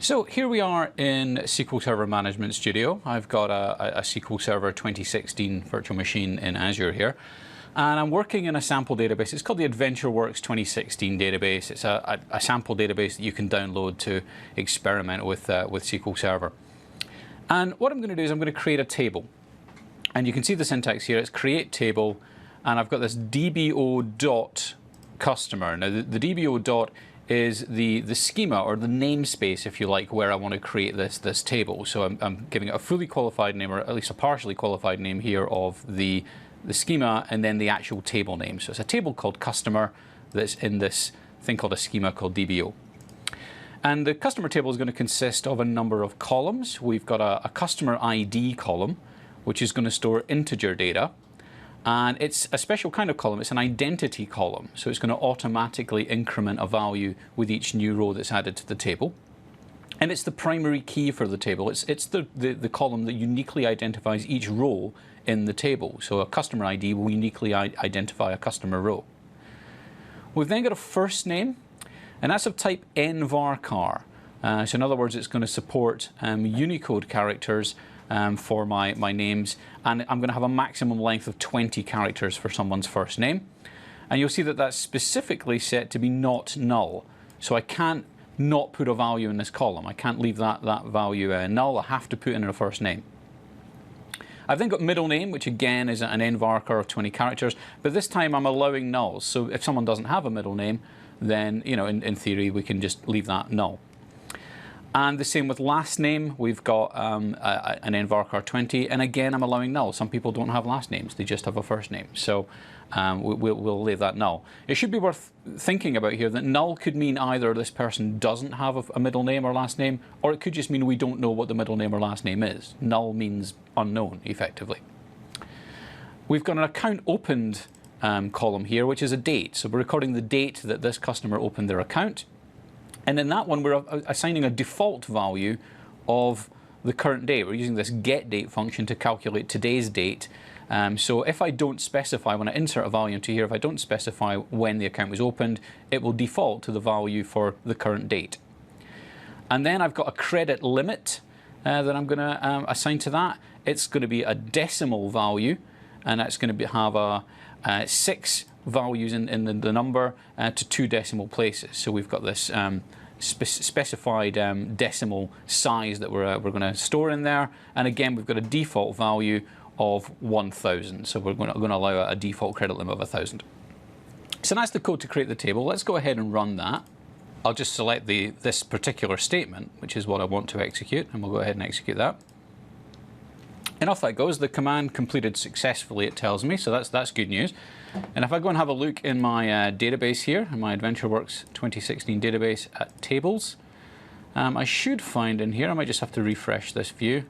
So here we are in SQL Server Management Studio. I've got a SQL Server 2016 virtual machine in Azure here. And I'm working in a sample database. It's called the AdventureWorks 2016 database. It's a sample database that you can download to experiment with SQL Server. And what I'm going to do is I'm going to create a table. And you can see the syntax here. It's create table. And I've got this dbo.customer. Now the dbo dot is the schema or the namespace, if you like, where I want to create this table. So I'm giving it a fully qualified name, or at least a partially qualified name here of the schema, and then the actual table name. So it's a table called customer that's in this thing called a schema called DBO. And the customer table is going to consist of a number of columns. We've got a customer ID column, which is going to store integer data. And it's a special kind of column. It's an identity column. So it's going to automatically increment a value with each new row that's added to the table. And it's the primary key for the table. It's the column that uniquely identifies each row in the table. So a customer ID will uniquely identify a customer row. We've then got a first name, and that's of type nvarchar. So in other words, it's going to support Unicode characters for my names, and I'm going to have a maximum length of 20 characters for someone's first name. And you'll see that that's specifically set to be not null. So I can't not put a value in this column. I can't leave that value null. I have to put in a first name. I've then got middle name, which again is an nvarchar of 20 characters, but this time I'm allowing nulls. So if someone doesn't have a middle name, then in theory we can just leave that null. And the same with last name. We've got an nvarchar 20, and again I'm allowing null. Some people don't have last names, they just have a first name. So we'll leave that null. It should be worth thinking about here that null could mean either this person doesn't have a middle name or last name, or it could just mean we don't know what the middle name or last name is. Null means unknown, effectively. We've got an account opened column here, which is a date. So we're recording the date that this customer opened their account. And in that one, we're assigning a default value of the current date. We're using this getDate function to calculate today's date. So if I don't specify, when I insert a value into here, if I don't specify when the account was opened, it will default to the value for the current date. And then I've got a credit limit that I'm going to assign to that. It's going to be a decimal value, and that's going to have 6 values in the number to 2 decimal places. So we've got this specified decimal size that we're going to store in there, and again we've got a default value of 1000. So we're going to allow a default credit limit of 1000. So that's the code to create the table. Let's go ahead and run that. I'll just select this particular statement, which is what I want to execute, and we'll go ahead and execute that. And off that goes. The command completed successfully, it tells me, so that's good news. And if I go and have a look in my database here, in my AdventureWorks 2016 database at tables, I should find in here, I might just have to refresh this view,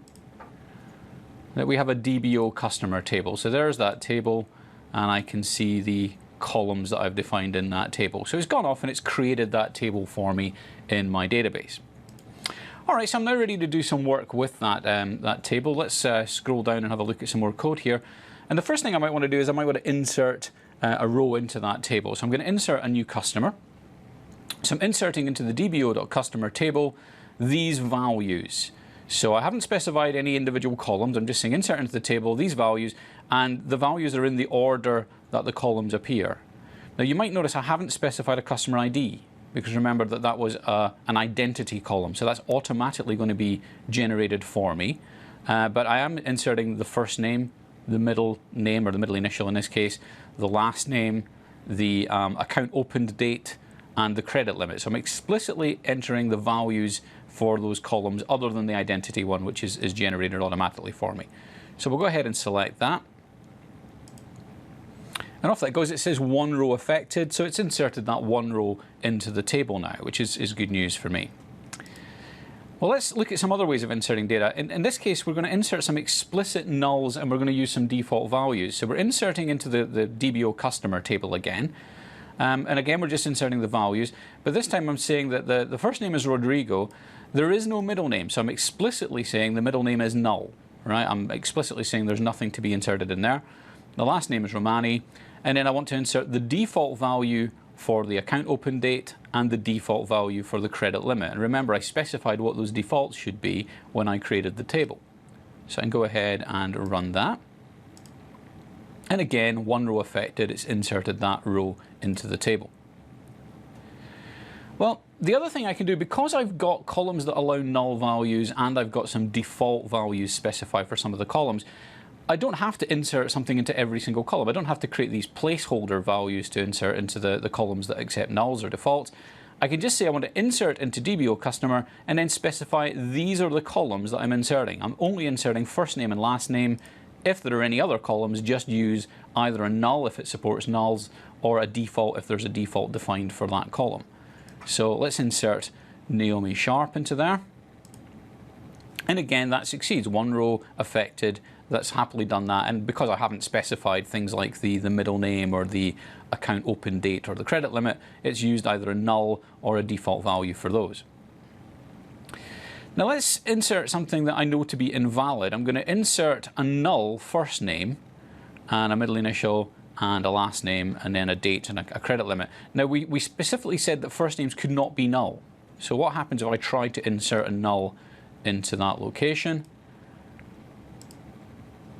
that we have a DBO customer table. So there's that table, and I can see the columns that I've defined in that table. So it's gone off and it's created that table for me in my database. All right, so I'm now ready to do some work with that table. Let's scroll down and have a look at some more code here. And the first thing I might want to do is I might want to insert a row into that table. So I'm going to insert a new customer. So I'm inserting into the dbo.customer table these values. So I haven't specified any individual columns. I'm just saying insert into the table these values, and the values are in the order that the columns appear. Now you might notice I haven't specified a customer ID, because remember that was an identity column. So that's automatically going to be generated for me. But I am inserting the first name, the middle name, or the middle initial in this case, the last name, the account opened date, and the credit limit. So I'm explicitly entering the values for those columns other than the identity one, which is generated automatically for me. So we'll go ahead and select that. And off that goes. It says 1 row affected, so it's inserted that 1 row into the table now, which is good news for me. Well, let's look at some other ways of inserting data. In this case, we're going to insert some explicit nulls, and we're going to use some default values. So we're inserting into the DBO customer table again. And again, we're just inserting the values. But this time I'm saying that the first name is Rodrigo. There is no middle name, so I'm explicitly saying the middle name is null. Right? I'm explicitly saying there's nothing to be inserted in there. The last name is Romani. And then I want to insert the default value for the account open date and the default value for the credit limit. And remember, I specified what those defaults should be when I created the table. So I can go ahead and run that. And again, one row affected, it's inserted that row into the table. Well, the other thing I can do, because I've got columns that allow null values and I've got some default values specified for some of the columns, I don't have to insert something into every single column. I don't have to create these placeholder values to insert into the columns that accept nulls or defaults. I can just say I want to insert into DBO customer and then specify these are the columns that I'm inserting. I'm only inserting first name and last name. If there are any other columns, just use either a null if it supports nulls or a default if there's a default defined for that column. So let's insert Naomi Sharp into there. And again, that succeeds. One row affected, that's happily done that. And because I haven't specified things like the middle name or the account open date or the credit limit, it's used either a null or a default value for those. Now let's insert something that I know to be invalid. I'm going to insert a null first name and a middle initial and a last name and then a date and a credit limit. Now we specifically said that first names could not be null. So what happens if I try to insert a null into that location?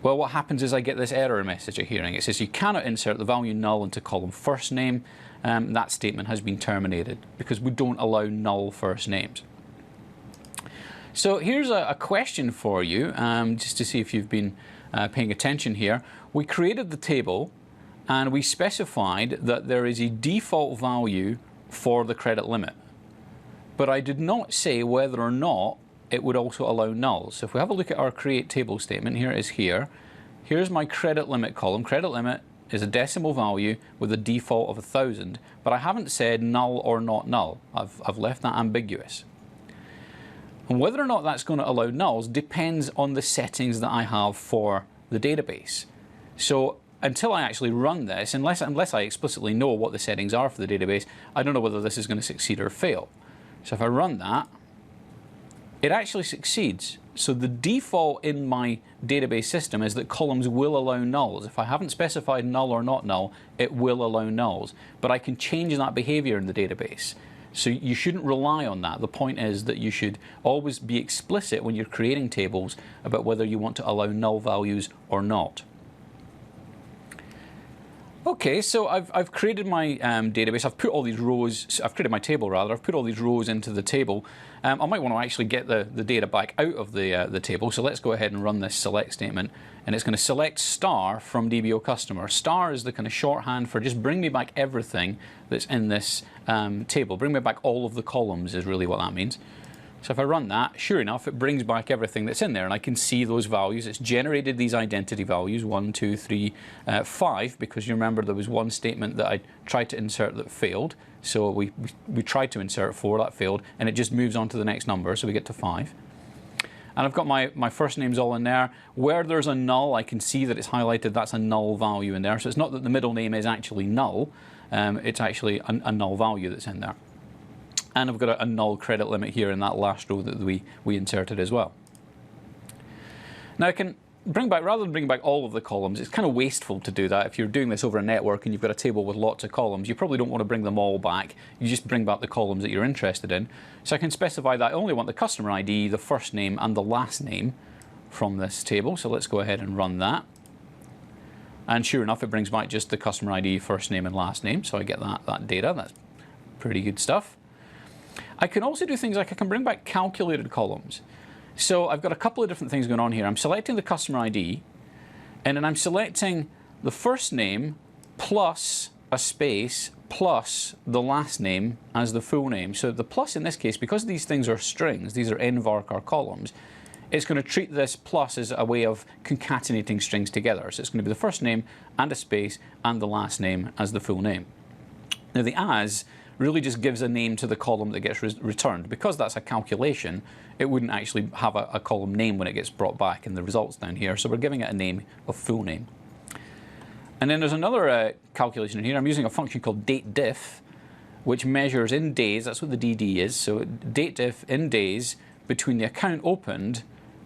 Well, what happens is I get this error message I'm hearing. It says you cannot insert the value null into column first name. That statement has been terminated because we don't allow null first names. So here's a question for you, just to see if you've been paying attention here. We created the table and we specified that there is a default value for the credit limit. But I did not say whether or not it would also allow nulls. So if we have a look at our create table statement, here it is here. Here's my credit limit column. Credit limit is a decimal value with a default of 1,000, but I haven't said null or not null. I've left that ambiguous. And whether or not that's going to allow nulls depends on the settings that I have for the database. So until I actually run this, unless I explicitly know what the settings are for the database, I don't know whether this is going to succeed or fail. So if I run that, it actually succeeds. So the default in my database system is that columns will allow nulls. If I haven't specified null or not null, it will allow nulls. But I can change that behavior in the database. So you shouldn't rely on that. The point is that you should always be explicit when you're creating tables about whether you want to allow null values or not. Okay, so I've created my database. I've put all these rows, I've created my table rather, I've put all these rows into the table. I might want to actually get the data back out of the table, so let's go ahead and run this select statement. And it's going to select star from DBO customer. Star is the kind of shorthand for just bring me back everything that's in this table. Bring me back all of the columns is really what that means. So if I run that, sure enough, it brings back everything that's in there, and I can see those values. It's generated these identity values, 1, 2, 3, 5, because you remember there was one statement that I tried to insert that failed. So we tried to insert 4, that failed, and it just moves on to the next number, so we get to 5. And I've got my first names all in there. Where there's a null, I can see that it's highlighted, that's a null value in there. So it's not that the middle name is actually null, it's actually a null value that's in there. And I've got a null credit limit here in that last row that we inserted as well. Now I can bring back, rather than bring back all of the columns, it's kind of wasteful to do that. If you're doing this over a network and you've got a table with lots of columns, you probably don't want to bring them all back. You just bring back the columns that you're interested in. So I can specify that I only want the customer ID, the first name and the last name from this table. So let's go ahead and run that. And sure enough, it brings back just the customer ID, first name and last name. So I get that data. That's pretty good stuff. I can also do things like I can bring back calculated columns. So I've got a couple of different things going on here. I'm selecting the customer ID, and then I'm selecting the first name plus a space plus the last name as the full name. So the plus in this case, because these things are strings, these are nvarchar columns, it's going to treat this plus as a way of concatenating strings together. So it's going to be the first name and a space and the last name as the full name. Now the as really just gives a name to the column that gets returned. Because that's a calculation, it wouldn't actually have a column name when it gets brought back in the results down here. So we're giving it a name of full name. And then there's another calculation in here. I'm using a function called dateDiff, which measures in days. That's what the DD is. So dateDiff in days between the account opened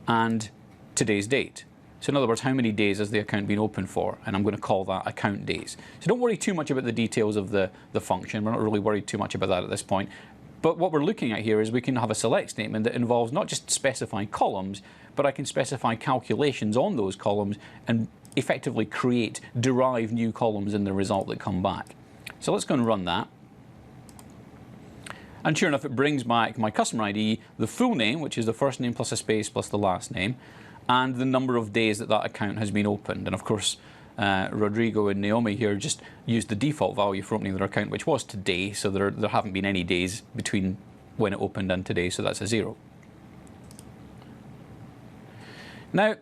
and today's date. So in other words, how many days has the account been open for? And I'm going to call that account days. So don't worry too much about the details of the function. We're not really worried too much about that at this point. But what we're looking at here is we can have a select statement that involves not just specifying columns, but I can specify calculations on those columns and effectively derive new columns in the result that come back. So let's go and run that. And sure enough, it brings back my customer ID, the full name, which is the first name plus a space plus the last name, and the number of days that that account has been opened. And of course, Rodrigo and Naomi here just used the default value for opening their account, which was today, so there haven't been any days between when it opened and today, so that's a 0. Now,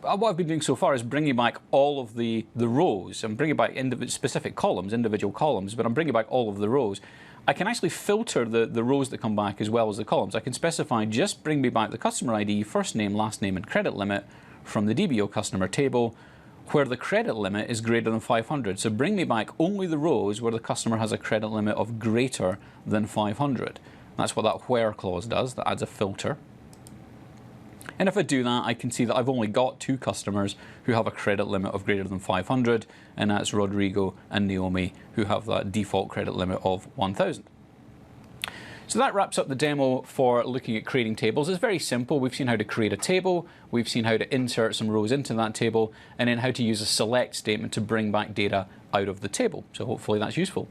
what I've been doing so far is bringing back all of the rows. I'm bringing back specific columns, individual columns, but I'm bringing back all of the rows. I can actually filter the rows that come back as well as the columns. I can specify just bring me back the customer ID, first name, last name, and credit limit from the DBO customer table, where the credit limit is greater than 500. So bring me back only the rows where the customer has a credit limit of greater than 500. That's what that where clause does. That adds a filter. And if I do that, I can see that I've only got 2 customers who have a credit limit of greater than 500, and that's Rodrigo and Naomi, who have that default credit limit of 1,000. So that wraps up the demo for looking at creating tables. It's very simple. We've seen how to create a table, we've seen how to insert some rows into that table, and then how to use a select statement to bring back data out of the table. So hopefully that's useful.